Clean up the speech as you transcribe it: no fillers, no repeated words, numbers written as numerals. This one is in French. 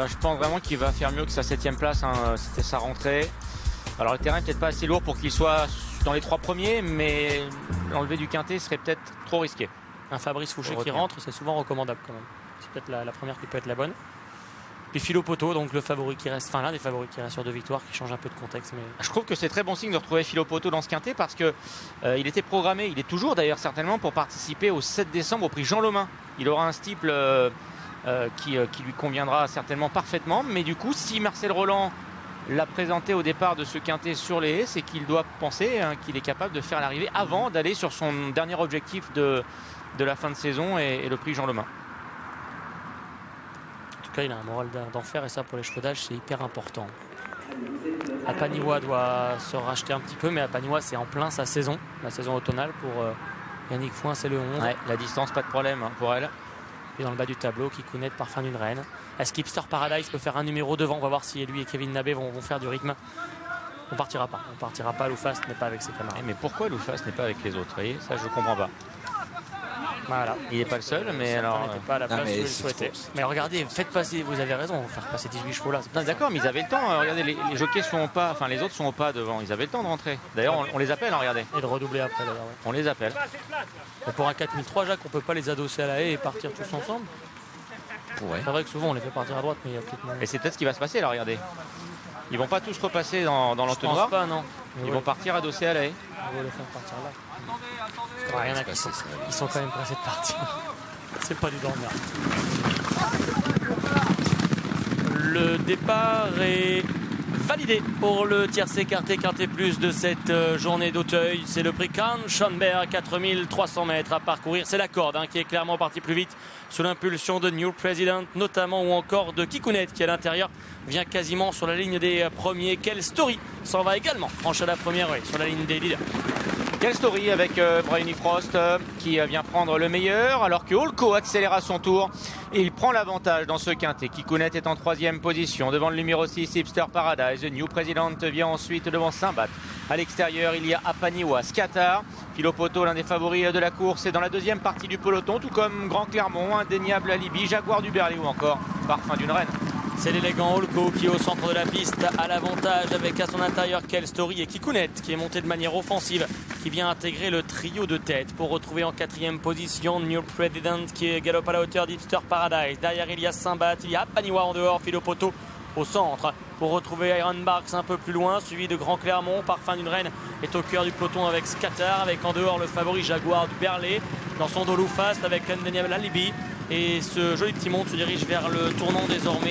Je pense vraiment qu'il va faire mieux que sa 7ème place, hein. C'était sa rentrée. Alors le terrain est peut-être pas assez lourd pour qu'il soit dans les 3 premiers, mais l'enlever du quintet serait peut-être trop risqué. Un Fabrice Fouché qui rentre, c'est souvent recommandable quand même. C'est peut-être la première qui peut être la bonne. Puis Philo Poto, donc le favori qui reste, enfin l'un des favoris qui reste sur 2 victoires, qui change un peu de contexte. Mais... Je trouve que c'est très bon signe de retrouver Philo Poto dans ce quintet parce que il était programmé, il est toujours d'ailleurs certainement pour participer au 7 décembre au prix Jean Lomain. Il aura un steeple qui lui conviendra certainement parfaitement, mais du coup si Marcel Roland l'a présenté au départ de ce quintet sur les haies, c'est qu'il doit penser qu'il est capable de faire l'arrivée avant d'aller sur son dernier objectif de la fin de saison et le prix Jean Lomain. En tout cas, il a un moral d'enfer et ça pour l'échafaudage c'est hyper important. Apaniwa doit se racheter un petit peu, mais Apaniwa c'est en plein sa saison, la saison automnale pour Yannick Fouin, c'est le 11. Ouais, la distance pas de problème pour elle. Et dans le bas du tableau, Kikounet, Parfum d'une reine. Est-ce qu'Hipster Paradise peut faire un numéro devant? On va voir si lui et Kevin Nabé vont faire du rythme. On partira pas. Loufast n'est pas avec ses camarades. Mais pourquoi Loufast n'est pas avec les autres? Vous voyez, ça je comprends pas. Voilà. Il n'est pas le seul, mais alors. Il n'était pas à la place où il souhaitait. Mais regardez, faites passer, vous avez raison, faire passer 18 chevaux là. D'accord, mais ils avaient le temps. Regardez, les jockeys sont au pas, enfin les autres sont au pas devant. Ils avaient le temps de rentrer. D'ailleurs, on les appelle, regardez. Et de redoubler après d'ailleurs. Ouais. On les appelle. Et pour un 4003, Jacques, on peut pas les adosser à la haie et partir tous ensemble. Ouais. C'est vrai que souvent on les fait partir à droite, mais il y a peut-être moins. Et c'est peut-être ce qui va se passer là, regardez. Ils vont pas tous repasser dans Je l'entonnoir. pense pas, non. Ils vont partir adossés à la haie. On va les faire partir là. Il y en a qui sont quand même pressés de partir. C'est pas du dormir. Le départ est validé pour le tiercé quintet plus de cette journée d'Auteuil. C'est le prix Kahn Schönberg, 4300 mètres à parcourir. C'est la corde qui est clairement partie plus vite sous l'impulsion de New President notamment, ou encore de Kikounet qui à l'intérieur vient quasiment sur la ligne des premiers. Quelle story s'en va également franche à la première sur la ligne des leaders. Quelle story avec Bryony Frost qui vient prendre le meilleur alors que Holco accélère à son tour et il prend l'avantage dans ce quintet. Kikounet est en 3e position devant le numéro 6 Hipster Paradise. New President vient ensuite devant Saint-Bat. À l'extérieur il y a Apaniwa, Scatar, Philo Poto, l'un des favoris de la course, est dans la 2e partie du peloton, tout comme Grand Clermont, Indéniable Alibi, Jaguar du Berlay ou encore Parfum d'une reine. C'est l'élégant Holco qui est au centre de la piste à l'avantage avec à son intérieur Quelle Story et Kikounet qui est monté de manière offensive, qui vient intégrer le trio de tête pour retrouver en 4e position New President qui galope à la hauteur d'Hipster Paradise. Derrière il y a Saint-Bat, il y a Apaniwa en dehors, Philo Poto au centre pour retrouver Iron Barks un peu plus loin, suivi de Grand Clermont. Parfum d'une reine est au cœur du peloton avec Scatar, avec en dehors le favori Jaguar du Berlay, dans son dos Loufast avec Indéniable Alibi. Et ce joli petit monde se dirige vers le tournant désormais